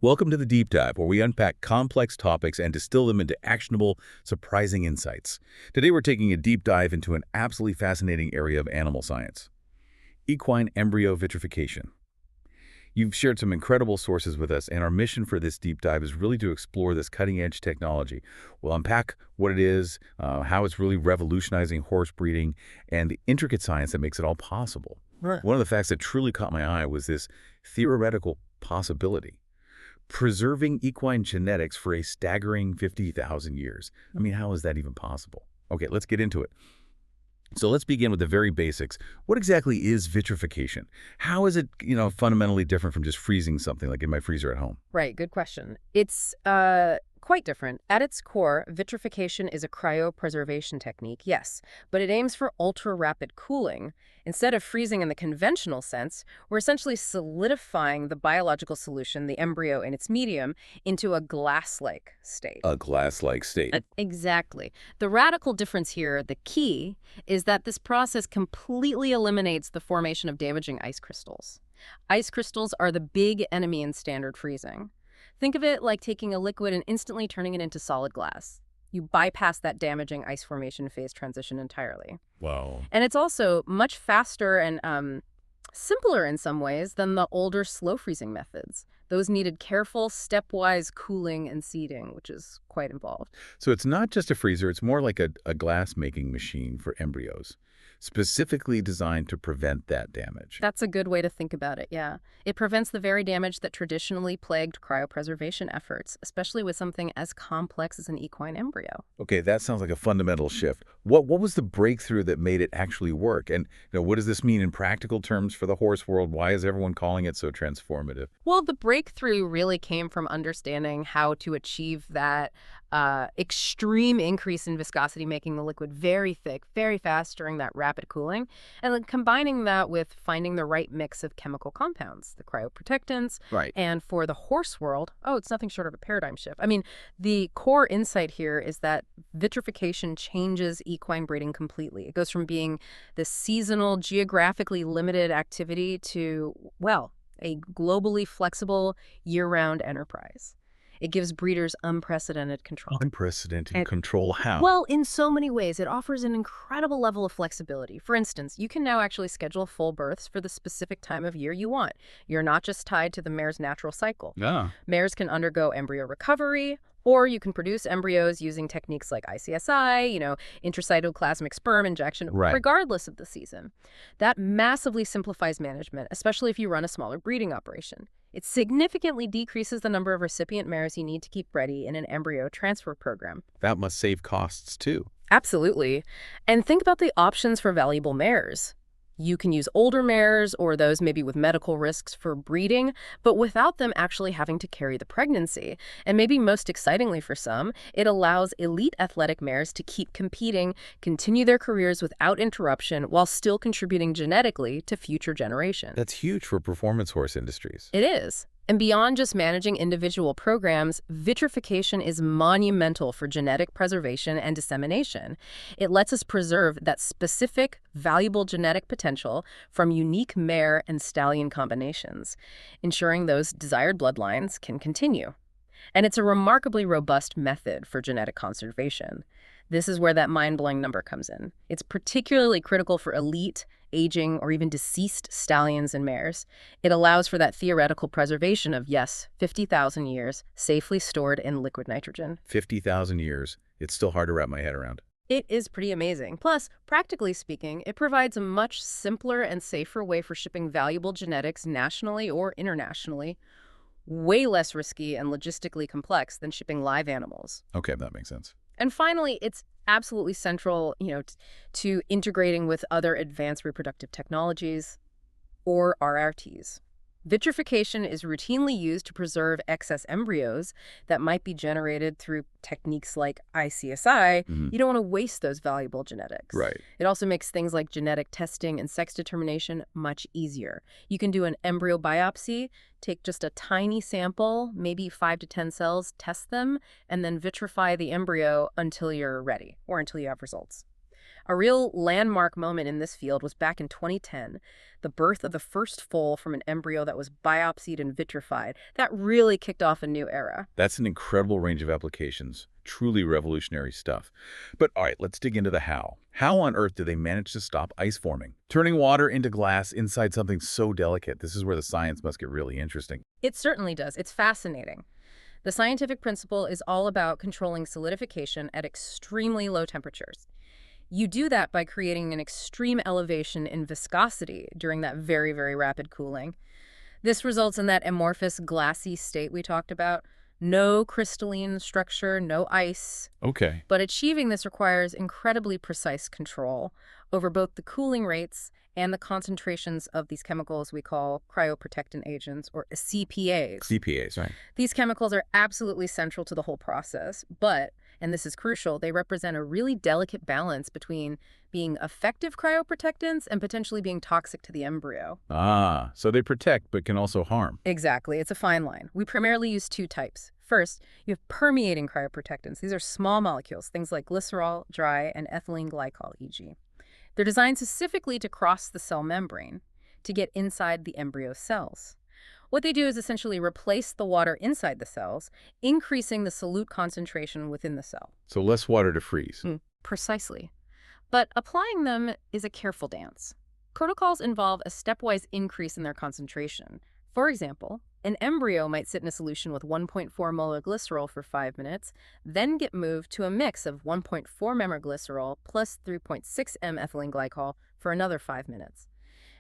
Welcome to the Deep Dive, where we unpack complex topics and distill them into actionable, surprising insights. Today we're taking a deep dive into an absolutely fascinating area of animal science: equine embryo vitrification. You've shared some incredible sources with us, and our mission for this deep dive is really to explore this cutting-edge technology. We'll unpack what it is, how it's really revolutionizing horse breeding, and the intricate science that makes it all possible. Right. One of the facts that truly caught my eye was this theoretical possibility: preserving equine genetics for a staggering 50,000 years. I mean, how is that even possible? Okay, let's get into it. So let's begin with the very basics. What exactly is vitrification? How is it, fundamentally different from just freezing something like in my freezer at home? Right, good question. It's quite different. At its core, vitrification is a cryopreservation technique, yes, but it aims for ultra-rapid cooling. Instead of freezing in the conventional sense, we're essentially solidifying the biological solution, the embryo and its medium, into a glass-like state. A glass-like state. Exactly. The radical difference here, the key, is that this process completely eliminates the formation of damaging ice crystals. Ice crystals are the big enemy in standard freezing. Think of it like taking a liquid and instantly turning it into solid glass. You bypass that damaging ice formation phase transition entirely. Wow. And it's also much faster and simpler in some ways than the older slow freezing methods. Those needed careful, stepwise cooling and seeding, which is quite involved. So it's not just a freezer, it's more like a glass-making machine for embryos, specifically designed to prevent that damage. That's a good way to think about it, yeah. It prevents the very damage that traditionally plagued cryopreservation efforts, especially with something as complex as an equine embryo. Okay, that sounds like a fundamental shift. What was the breakthrough that made it actually work? And what does this mean in practical terms for the horse world? Why is everyone calling it so transformative? Well, the breakthrough really came from understanding how to achieve that extreme increase in viscosity, making the liquid very thick, very fast during that rapid cooling, and then combining that with finding the right mix of chemical compounds, the cryoprotectants. Right. And for the horse world, it's nothing short of a paradigm shift. I mean, the core insight here is that vitrification changes equine breeding completely. It goes from being this seasonal, geographically limited activity to, well, a globally flexible, year-round enterprise. It gives breeders unprecedented control. Unprecedented control how? Well, in so many ways, it offers an incredible level of flexibility. For instance, you can now actually schedule full births for the specific time of year you want. You're not just tied to the mare's natural cycle. Yeah. Mares can undergo embryo recovery, or you can produce embryos using techniques like ICSI, intracytoplasmic sperm injection, Right. regardless of the season. That massively simplifies management, especially if you run a smaller breeding operation. It significantly decreases the number of recipient mares you need to keep ready in an embryo transfer program. That must save costs too. Absolutely. And think about the options for valuable mares. You can use older mares or those maybe with medical risks for breeding, but without them actually having to carry the pregnancy. And maybe most excitingly for some, it allows elite athletic mares to keep competing, continue their careers without interruption while still contributing genetically to future generations. That's huge for performance horse industries. It is. And beyond just managing individual programs, vitrification is monumental for genetic preservation and dissemination. It lets us preserve that specific, valuable genetic potential from unique mare and stallion combinations, ensuring those desired bloodlines can continue. And it's a remarkably robust method for genetic conservation. This is where that mind-blowing number comes in. It's particularly critical for elite, aging, or even deceased stallions and mares. It allows for that theoretical preservation of, yes, 50,000 years safely stored in liquid nitrogen. 50,000 years. It's still hard to wrap my head around. It is pretty amazing. Plus, practically speaking, it provides a much simpler and safer way for shipping valuable genetics nationally or internationally. Way less risky and logistically complex than shipping live animals. Okay, that makes sense. And finally, it's absolutely central, to integrating with other advanced reproductive technologies, or RRTs. Vitrification is routinely used to preserve excess embryos that might be generated through techniques like ICSI. You don't want to waste those valuable genetics. Right. It also makes things like genetic testing and sex determination much easier. You can do an embryo biopsy, take just a tiny sample, maybe 5 to 10 cells, test them, and then vitrify the embryo until you're ready or until you have results. A real landmark moment in this field was back in 2010, the birth of the first foal from an embryo that was biopsied and vitrified. That really kicked off a new era. That's an incredible range of applications. Truly revolutionary stuff. But all right, let's dig into the how. How on earth did they manage to stop ice forming? Turning water into glass inside something so delicate. This is where the science must get really interesting. It certainly does. It's fascinating. The scientific principle is all about controlling solidification at extremely low temperatures. You do that by creating an extreme elevation in viscosity during that very, very rapid cooling. This results in that amorphous, glassy state we talked about. No crystalline structure, no ice. Okay. But achieving this requires incredibly precise control over both the cooling rates and the concentrations of these chemicals we call cryoprotectant agents, or CPAs. CPAs, right. These chemicals are absolutely central to the whole process, but, and this is crucial, they represent a really delicate balance between being effective cryoprotectants and potentially being toxic to the embryo. Ah, so they protect but can also harm. Exactly. It's a fine line. We primarily use two types. First, you have permeating cryoprotectants. These are small molecules, things like glycerol, dry, and ethylene glycol, e.g. They're designed specifically to cross the cell membrane, to get inside the embryo cells. What they do is essentially replace the water inside the cells, increasing the solute concentration within the cell. So less water to freeze. Precisely. But applying them is a careful dance. Protocols involve a stepwise increase in their concentration. For example, an embryo might sit in a solution with 1.4 molar glycerol for 5 minutes, then get moved to a mix of 1.4 molar glycerol plus 3.6 m ethylene glycol for another 5 minutes.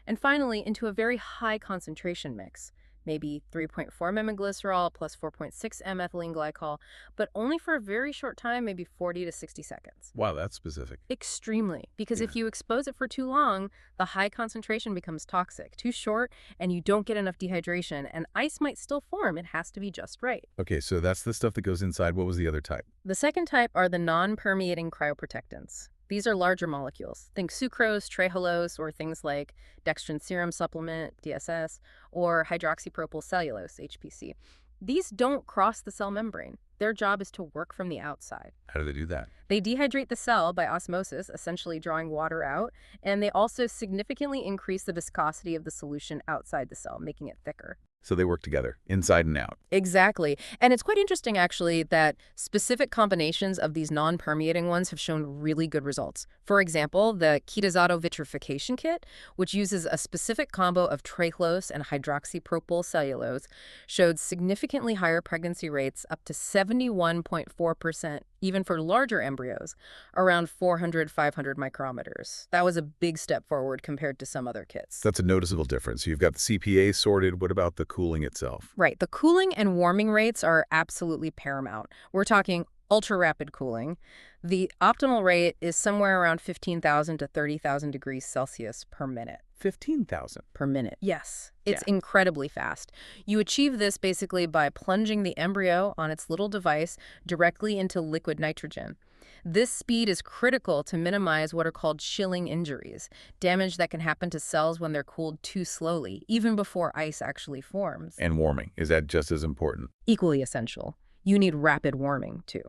And finally, into a very high concentration mix, maybe 3.4 glycerol plus 4.6 m ethylene glycol, but only for a very short time, maybe 40 to 60 seconds. Wow, that's specific. Extremely, because if you expose it for too long, the high concentration becomes toxic. Too short, and you don't get enough dehydration, and ice might still form. It has to be just right. Okay, so that's the stuff that goes inside. What was the other type? The second type are the non-permeating cryoprotectants. These are larger molecules. Think sucrose, trehalose, or things like dextrin serum supplement, DSS, or hydroxypropyl cellulose, HPC. These don't cross the cell membrane. Their job is to work from the outside. How do they do that? They dehydrate the cell by osmosis, essentially drawing water out, and they also significantly increase the viscosity of the solution outside the cell, making it thicker. So they work together, inside and out. Exactly. And it's quite interesting, actually, that specific combinations of these non-permeating ones have shown really good results. For example, the Kitazato vitrification kit, which uses a specific combo of trehalose and hydroxypropyl cellulose, showed significantly higher pregnancy rates, up to 71.4%, even for larger embryos, around 400, 500 micrometers. That was a big step forward compared to some other kits. That's a noticeable difference. So you've got the CPA sorted. What about the cooling itself? Right. The cooling and warming rates are absolutely paramount. We're talking ultra-rapid cooling. The optimal rate is somewhere around 15,000 to 30,000 degrees Celsius per minute. 15,000 per minute. Yes. It's incredibly fast. You achieve this basically by plunging the embryo on its little device directly into liquid nitrogen. This speed is critical to minimize what are called chilling injuries, damage that can happen to cells when they're cooled too slowly, even before ice actually forms. And warming, is that just as important? Equally essential. You need rapid warming, too.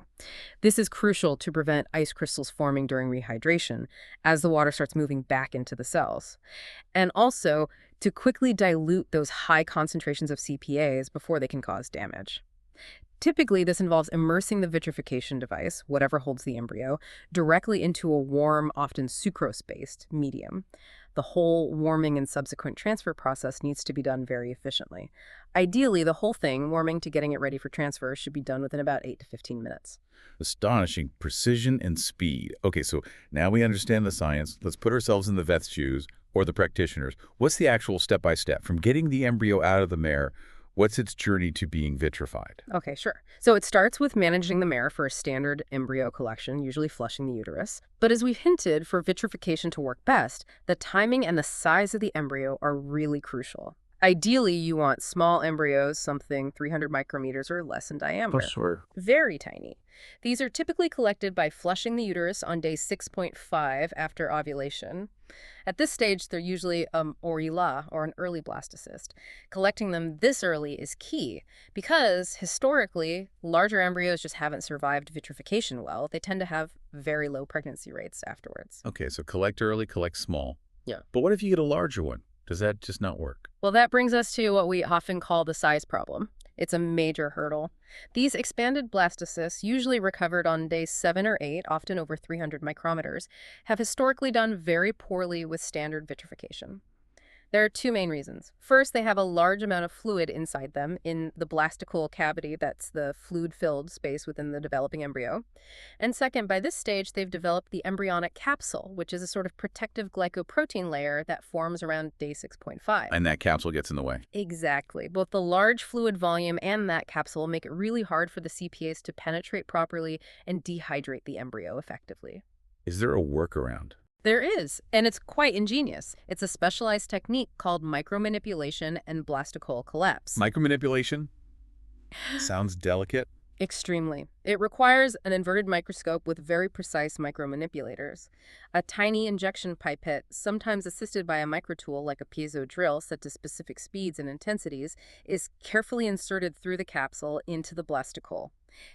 This is crucial to prevent ice crystals forming during rehydration as the water starts moving back into the cells. And also to quickly dilute those high concentrations of CPAs before they can cause damage. Typically, this involves immersing the vitrification device, whatever holds the embryo, directly into a warm, often sucrose-based medium. The whole warming and subsequent transfer process needs to be done very efficiently. Ideally, the whole thing, warming to getting it ready for transfer, should be done within about 8 to 15 minutes. Astonishing precision and speed. Okay, so now we understand the science. Let's put ourselves in the vet's shoes, or the practitioners. What's the actual step-by-step from getting the embryo out of the mare? What's its journey to being vitrified? Okay, sure. So it starts with managing the mare for a standard embryo collection, usually flushing the uterus. But as we've hinted, for vitrification to work best, the timing and the size of the embryo are really crucial. Ideally, you want small embryos, something 300 micrometers or less in For diameter. sure. Very tiny. These are typically collected by flushing the uterus on day 6.5 after ovulation. At this stage, they're usually orila, or an early blastocyst. Collecting them this early is key because, historically, larger embryos just haven't survived vitrification well. They tend to have very low pregnancy rates afterwards. Okay, so collect early, collect small. Yeah. But what if you get a larger one? Does that just not work? Well, that brings us to what we often call the size problem. It's a major hurdle. These expanded blastocysts, usually recovered on day 7 or 8, often over 300 micrometers, have historically done very poorly with standard vitrification. There are two main reasons. First, they have a large amount of fluid inside them in the blastical cavity, that's the fluid-filled space within the developing embryo. And second, by this stage, they've developed the embryonic capsule, which is a sort of protective glycoprotein layer that forms around day 6.5. And that capsule gets in the way. Exactly. Both the large fluid volume and that capsule make it really hard for the CPAs to penetrate properly and dehydrate the embryo effectively. Is there a workaround? There is, and it's quite ingenious. It's a specialized technique called micromanipulation and blastocoel collapse. Micromanipulation? Sounds delicate. Extremely. It requires an inverted microscope with very precise micromanipulators. A tiny injection pipette, sometimes assisted by a microtool like a piezo drill set to specific speeds and intensities, is carefully inserted through the capsule into the blastocoel.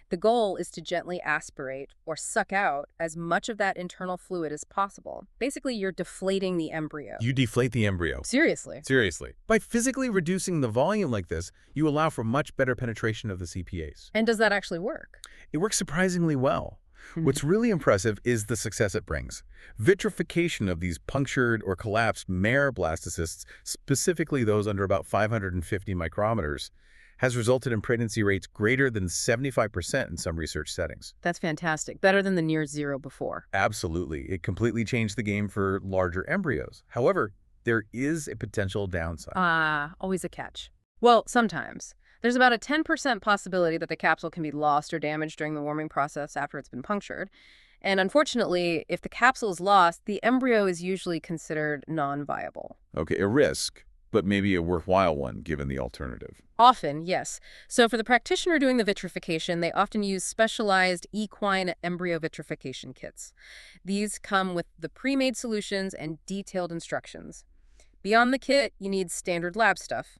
The goal is to gently aspirate or suck out as much of that internal fluid as possible. Basically, you're deflating the embryo. You deflate the embryo. Seriously. Seriously. By physically reducing the volume like this, you allow for much better penetration of the CPAs. And does that actually work? It works surprisingly well. What's really impressive is the success it brings. Vitrification of these punctured or collapsed mare blastocysts, specifically those under about 550 micrometers, has resulted in pregnancy rates greater than 75% in some research settings. That's fantastic. Better than the near zero before. Absolutely. It completely changed the game for larger embryos. However, there is a potential downside. Always a catch. Well, sometimes. There's about a 10% possibility that the capsule can be lost or damaged during the warming process after it's been punctured. And unfortunately, if the capsule is lost, the embryo is usually considered non-viable. Okay, a risk, but maybe a worthwhile one given the alternative. Often, yes. So for the practitioner doing the vitrification, they often use specialized equine embryo vitrification kits. These come with the pre-made solutions and detailed instructions. Beyond the kit, you need standard lab stuff: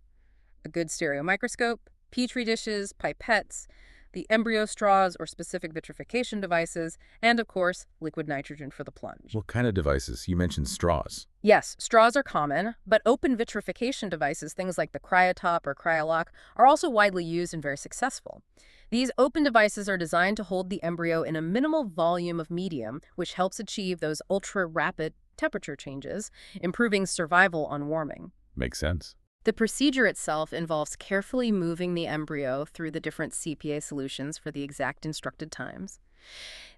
a good stereo microscope, petri dishes, pipettes, the embryo straws or specific vitrification devices, and of course, liquid nitrogen for the plunge. What kind of devices? You mentioned straws. Yes, straws are common, but open vitrification devices, things like the Cryotop or Cryolock, are also widely used and very successful. These open devices are designed to hold the embryo in a minimal volume of medium, which helps achieve those ultra-rapid temperature changes, improving survival on warming. Makes sense. The procedure itself involves carefully moving the embryo through the different CPA solutions for the exact instructed times.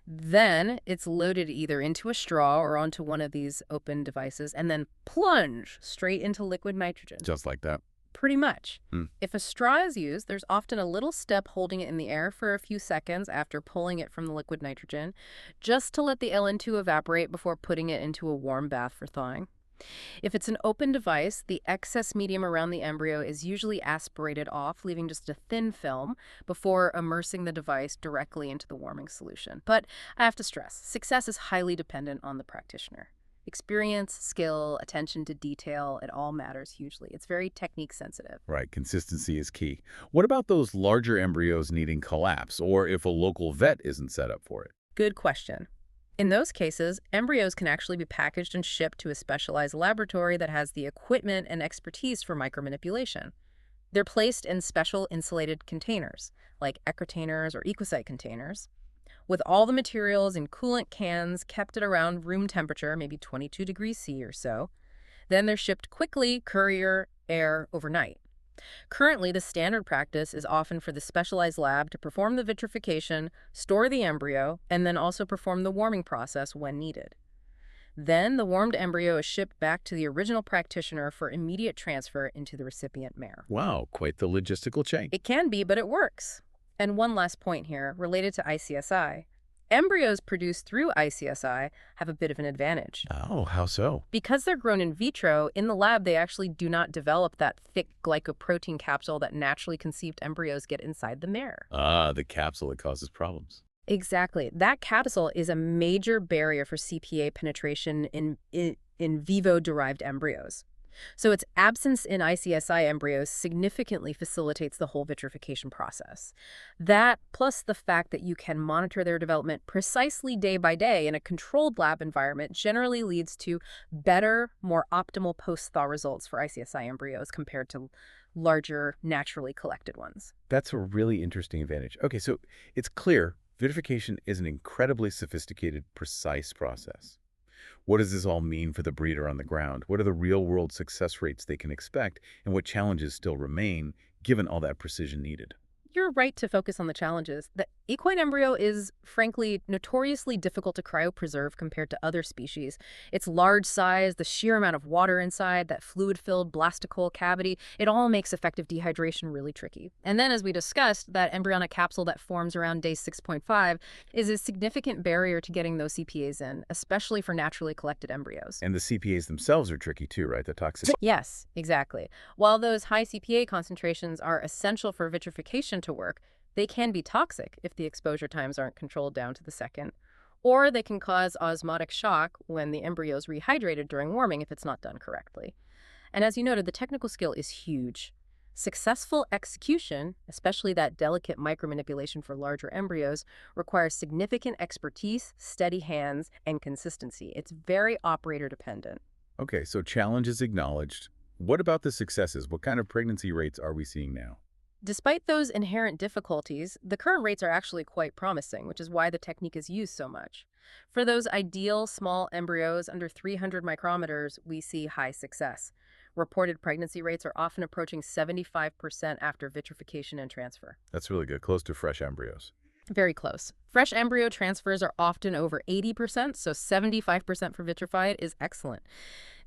Then it's loaded either into a straw or onto one of these open devices and then plunge straight into liquid nitrogen. Just like that. Pretty much. If a straw is used, there's often a little step holding it in the air for a few seconds after pulling it from the liquid nitrogen, just to let the LN2 evaporate before putting it into a warm bath for thawing. If it's an open device, the excess medium around the embryo is usually aspirated off, leaving just a thin film before immersing the device directly into the warming solution. But I have to stress, success is highly dependent on the practitioner. Experience, skill, attention to detail, it all matters hugely. It's very technique sensitive. Right, consistency is key. What about those larger embryos needing collapse, or if a local vet isn't set up for it? Good question. In those cases, embryos can actually be packaged and shipped to a specialized laboratory that has the equipment and expertise for micromanipulation. They're placed in special insulated containers, like Equitainers or Equisite containers, with all the materials in coolant cans kept at around room temperature, maybe 22 degrees C or so. Then they're shipped quickly, courier, air, overnight. Currently, the standard practice is often for the specialized lab to perform the vitrification, store the embryo, and then also perform the warming process when needed. Then the warmed embryo is shipped back to the original practitioner for immediate transfer into the recipient mare. Wow, quite the logistical chain. It can be, but it works. And one last point here, related to ICSI. Embryos produced through ICSI have a bit of an advantage. Oh, how so? Because they're grown in vitro, in the lab they actually do not develop that thick glycoprotein capsule that naturally conceived embryos get inside the mare. Ah, the capsule that causes problems. Exactly. That capsule is a major barrier for CPA penetration in vivo-derived embryos. So its absence in ICSI embryos significantly facilitates the whole vitrification process. That, plus the fact that you can monitor their development precisely day by day in a controlled lab environment, generally leads to better, more optimal post-thaw results for ICSI embryos compared to larger, naturally collected ones. That's a really interesting advantage. Okay, so it's clear vitrification is an incredibly sophisticated, precise process. What does this all mean for the breeder on the ground? What are the real-world success rates they can expect, and what challenges still remain, given all that precision needed? You're right to focus on the challenges. The equine embryo is, frankly, notoriously difficult to cryopreserve compared to other species. Its large size, the sheer amount of water inside, that fluid-filled blastocoel cavity, it all makes effective dehydration really tricky. And then, as we discussed, that embryonic capsule that forms around day 6.5 is a significant barrier to getting those CPAs in, especially for naturally collected embryos. And the CPAs themselves are tricky too, right? The toxicity. Yes, exactly. While those high CPA concentrations are essential for vitrification to work, they can be toxic if the exposure times aren't controlled down to the second. Or they can cause osmotic shock when the embryo is rehydrated during warming if it's not done correctly. And as you noted, the technical skill is huge. Successful execution, especially that delicate micromanipulation for larger embryos, requires significant expertise, steady hands, and consistency. It's very operator dependent. Okay, so challenges acknowledged. What about the successes? What kind of pregnancy rates are we seeing now? Despite those inherent difficulties, the current rates are actually quite promising, which is why the technique is used so much. For those ideal small embryos under 300 micrometers, we see high success. Reported pregnancy rates are often approaching 75% after vitrification and transfer. That's really good, close to fresh embryos. Very close. Fresh embryo transfers are often over 80%, so 75% for vitrified is excellent.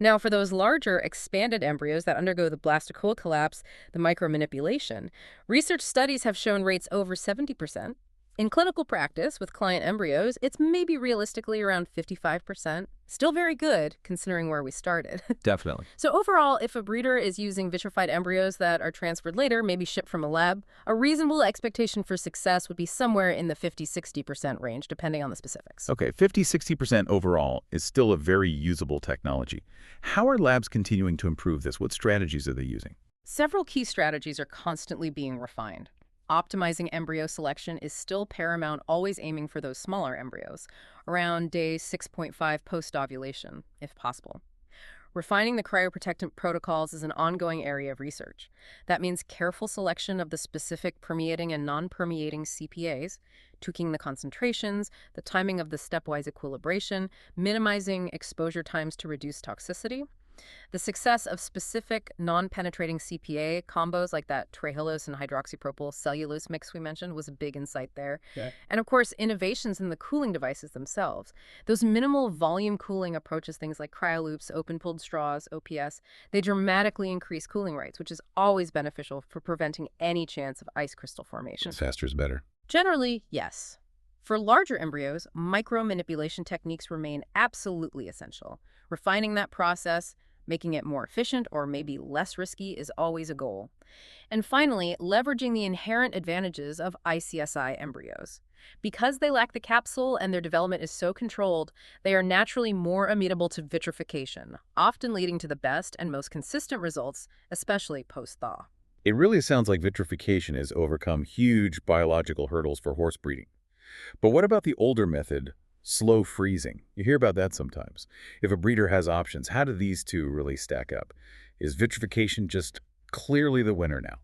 Now, for those larger, expanded embryos that undergo the blastocoel collapse, the micromanipulation, research studies have shown rates over 70%. In clinical practice with client embryos, it's maybe realistically around 55%. Still very good, considering where we started. Definitely. So overall, if a breeder is using vitrified embryos that are transferred later, maybe shipped from a lab, a reasonable expectation for success would be somewhere in the 50–60% range, depending on the specifics. Okay, 50–60% overall is still a very usable technology. How are labs continuing to improve this? What strategies are they using? Several key strategies are constantly being refined. Optimizing embryo selection is still paramount, always aiming for those smaller embryos, around day 6.5 post-ovulation, if possible. Refining the cryoprotectant protocols is an ongoing area of research. That means careful selection of the specific permeating and non-permeating CPAs, tweaking the concentrations, the timing of the stepwise equilibration, minimizing exposure times to reduce toxicity. The success of specific non-penetrating CPA combos like that trehalose and hydroxypropyl cellulose mix we mentioned was a big insight there. Okay. And of course, innovations in the cooling devices themselves. Those minimal volume cooling approaches, things like cryoloops, open-pulled straws, OPS, they dramatically increase cooling rates, which is always beneficial for preventing any chance of ice crystal formation. Faster is better. Generally, yes. For larger embryos, micromanipulation techniques remain absolutely essential. Refining that process, making it more efficient or maybe less risky is always a goal. And finally, leveraging the inherent advantages of ICSI embryos. Because they lack the capsule and their development is so controlled, they are naturally more amenable to vitrification, often leading to the best and most consistent results, especially post-thaw. It really sounds like vitrification has overcome huge biological hurdles for horse breeding. But what about the older method, slow freezing? You hear about that sometimes. If a breeder has options, how do these two really stack up? Is vitrification just clearly the winner now?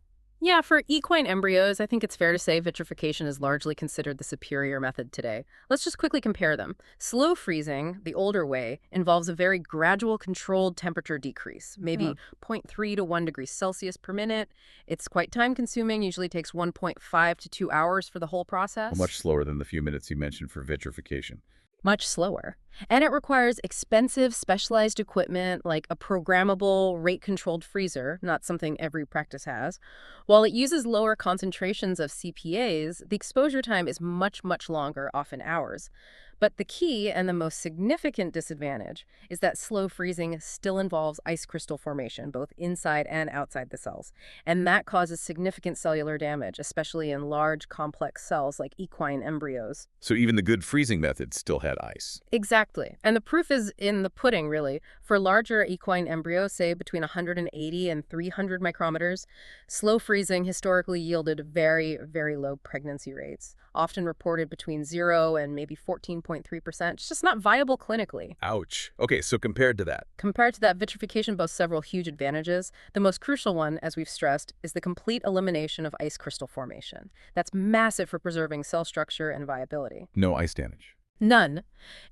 Yeah, for equine embryos, I think it's fair to say vitrification is largely considered the superior method today. Let's just quickly compare them. Slow freezing, the older way, involves a very gradual controlled temperature decrease, maybe 0.3 to 1 degrees Celsius per minute. It's quite time-consuming, usually takes 1.5 to 2 hours for the whole process. Much slower than the few minutes you mentioned for vitrification. Much slower. And it requires expensive, specialized equipment like a programmable, rate-controlled freezer, not something every practice has. While it uses lower concentrations of CPAs, the exposure time is much, much longer, often hours. But the key and the most significant disadvantage is that slow freezing still involves ice crystal formation, both inside and outside the cells. And that causes significant cellular damage, especially in large, complex cells like equine embryos. So even the good freezing methods still had ice. Exactly. And the proof is in the pudding, really. For larger equine embryos, say between 180 and 300 micrometers, slow freezing historically yielded very, very low pregnancy rates, often reported between 0 and maybe 14.3%. It's just not viable clinically. Ouch. Okay, so compared to that. Compared to that, vitrification boasts several huge advantages. The most crucial one, as we've stressed, is the complete elimination of ice crystal formation. That's massive for preserving cell structure and viability. No ice damage. None.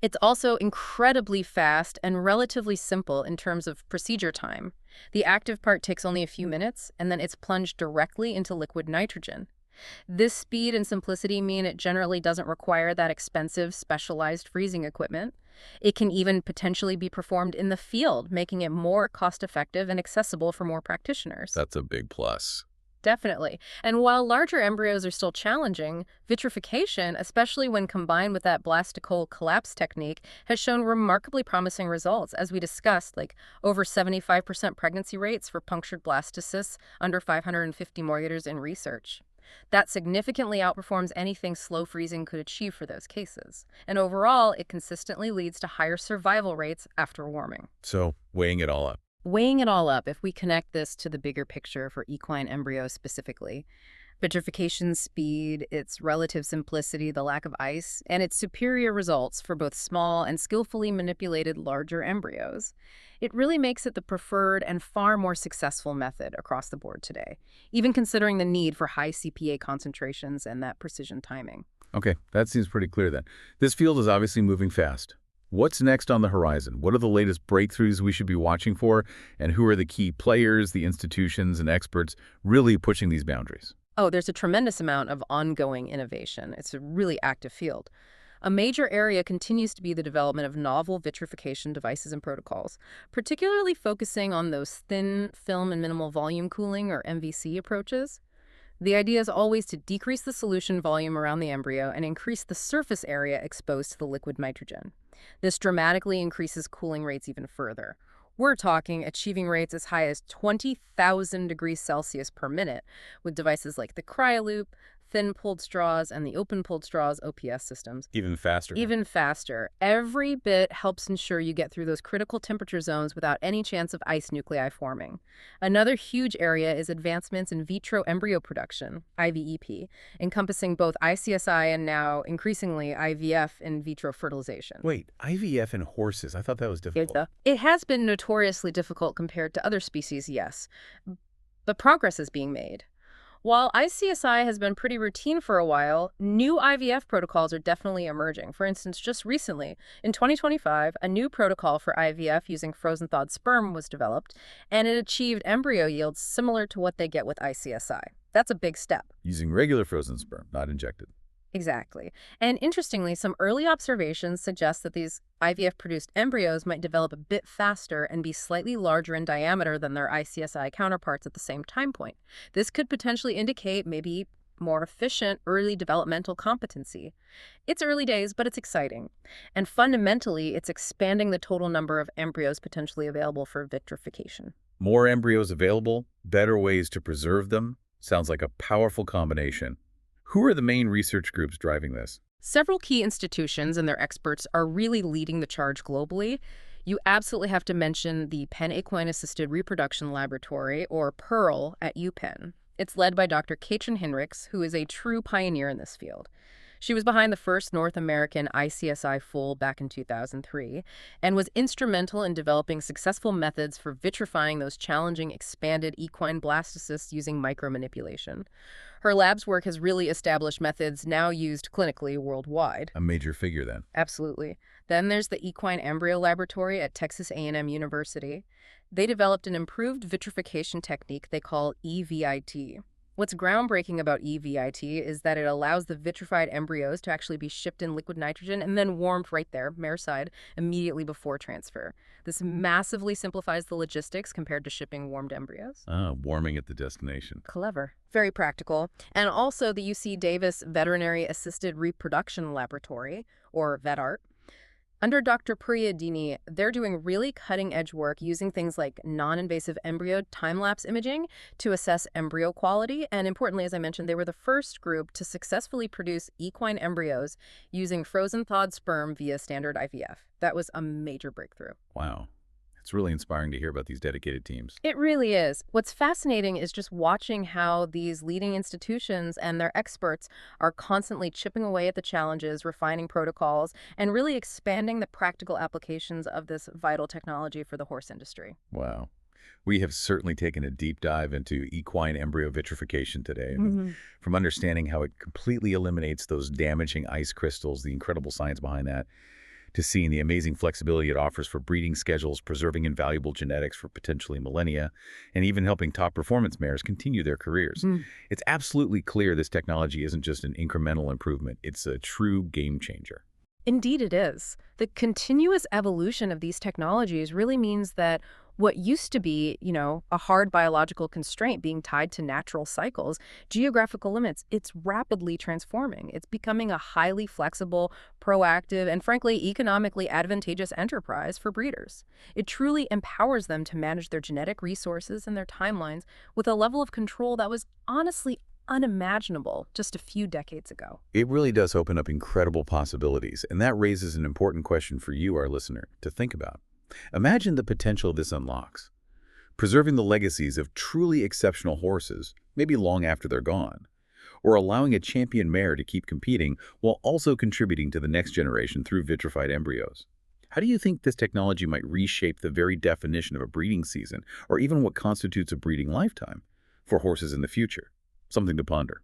It's also incredibly fast and relatively simple in terms of procedure time. The active part takes only a few minutes, and then it's plunged directly into liquid nitrogen. This speed and simplicity mean it generally doesn't require that expensive, specialized freezing equipment. It can even potentially be performed in the field, making it more cost-effective and accessible for more practitioners. That's a big plus. Definitely. And while larger embryos are still challenging, vitrification, especially when combined with that blastocoel collapse technique, has shown remarkably promising results, as we discussed, like over 75% pregnancy rates for punctured blastocysts under 550 milliliters in research. That significantly outperforms anything slow freezing could achieve for those cases. And overall, it consistently leads to higher survival rates after warming. So, weighing it all up. Weighing it all up, if we connect this to the bigger picture for equine embryos specifically, vitrification speed, its relative simplicity, the lack of ice, and its superior results for both small and skillfully manipulated larger embryos, it really makes it the preferred and far more successful method across the board today, even considering the need for high CPA concentrations and that precision timing. Okay, that seems pretty clear then. This field is obviously moving fast. What's next on the horizon? What are the latest breakthroughs we should be watching for? And who are the key players, the institutions, and experts really pushing these boundaries? Oh, there's a tremendous amount of ongoing innovation. It's a really active field. A major area continues to be the development of novel vitrification devices and protocols, particularly focusing on those thin film and minimal volume cooling, or MVC, approaches. The idea is always to decrease the solution volume around the embryo and increase the surface area exposed to the liquid nitrogen. This dramatically increases cooling rates even further. We're talking achieving rates as high as 20,000 degrees Celsius per minute with devices like the Cryoloop, thin-pulled straws, and the open-pulled straws OPS systems. Even faster. Even faster. Every bit helps ensure you get through those critical temperature zones without any chance of ice nuclei forming. Another huge area is advancements in vitro embryo production, IVEP, encompassing both ICSI and now, increasingly, IVF in vitro fertilization. Wait, IVF in horses? I thought that was difficult. It has been notoriously difficult compared to other species, yes, but progress is being made. While ICSI has been pretty routine for a while, new IVF protocols are definitely emerging. For instance, just recently, in 2025, a new protocol for IVF using frozen thawed sperm was developed, and it achieved embryo yields similar to what they get with ICSI. That's a big step. Using regular frozen sperm, not injected. Exactly. And interestingly, some early observations suggest that these IVF-produced embryos might develop a bit faster and be slightly larger in diameter than their ICSI counterparts at the same time point. This could potentially indicate maybe more efficient early developmental competency. It's early days, but it's exciting. And fundamentally, it's expanding the total number of embryos potentially available for vitrification. More embryos available, better ways to preserve them. Sounds like a powerful combination. Who are the main research groups driving this? Several key institutions and their experts are really leading the charge globally. You absolutely have to mention the Penn Equine Assisted Reproduction Laboratory, or PEARL, at UPenn. It's led by Dr. Katrin Hinrichs, who is a true pioneer in this field. She was behind the first North American ICSI foal back in 2003 and was instrumental in developing successful methods for vitrifying those challenging expanded equine blastocysts using micromanipulation. Her lab's work has really established methods now used clinically worldwide. A major figure then. Absolutely. Then there's the Equine Embryo Laboratory at Texas A&M University. They developed an improved vitrification technique they call EVIT. What's groundbreaking about EVIT is that it allows the vitrified embryos to actually be shipped in liquid nitrogen and then warmed right there, mare side, immediately before transfer. This massively simplifies the logistics compared to shipping warmed embryos. Warming at the destination. Clever. Very practical. And also the UC Davis Veterinary Assisted Reproduction Laboratory, or VetArt. Under Dr. Priadini, they're doing really cutting-edge work using things like non-invasive embryo time-lapse imaging to assess embryo quality. And importantly, as I mentioned, they were the first group to successfully produce equine embryos using frozen thawed sperm via standard IVF. That was a major breakthrough. Wow. It's really inspiring to hear about these dedicated teams. It really is. What's fascinating is just watching how these leading institutions and their experts are constantly chipping away at the challenges, refining protocols, and really expanding the practical applications of this vital technology for the horse industry. Wow. We have certainly taken a deep dive into equine embryo vitrification today. From understanding how it completely eliminates those damaging ice crystals, the incredible science behind that, to seeing the amazing flexibility it offers for breeding schedules, preserving invaluable genetics for potentially millennia, and even helping top performance mares continue their careers. It's absolutely clear this technology isn't just an incremental improvement, it's a true game changer. Indeed it is. The continuous evolution of these technologies really means that what used to be, a hard biological constraint being tied to natural cycles, geographical limits, it's rapidly transforming. It's becoming a highly flexible, proactive, and frankly, economically advantageous enterprise for breeders. It truly empowers them to manage their genetic resources and their timelines with a level of control that was honestly unimaginable just a few decades ago. It really does open up incredible possibilities, and that raises an important question for you, our listener, to think about. Imagine the potential this unlocks. Preserving the legacies of truly exceptional horses, maybe long after they're gone, or allowing a champion mare to keep competing while also contributing to the next generation through vitrified embryos. How do you think this technology might reshape the very definition of a breeding season, or even what constitutes a breeding lifetime for horses in the future? Something to ponder.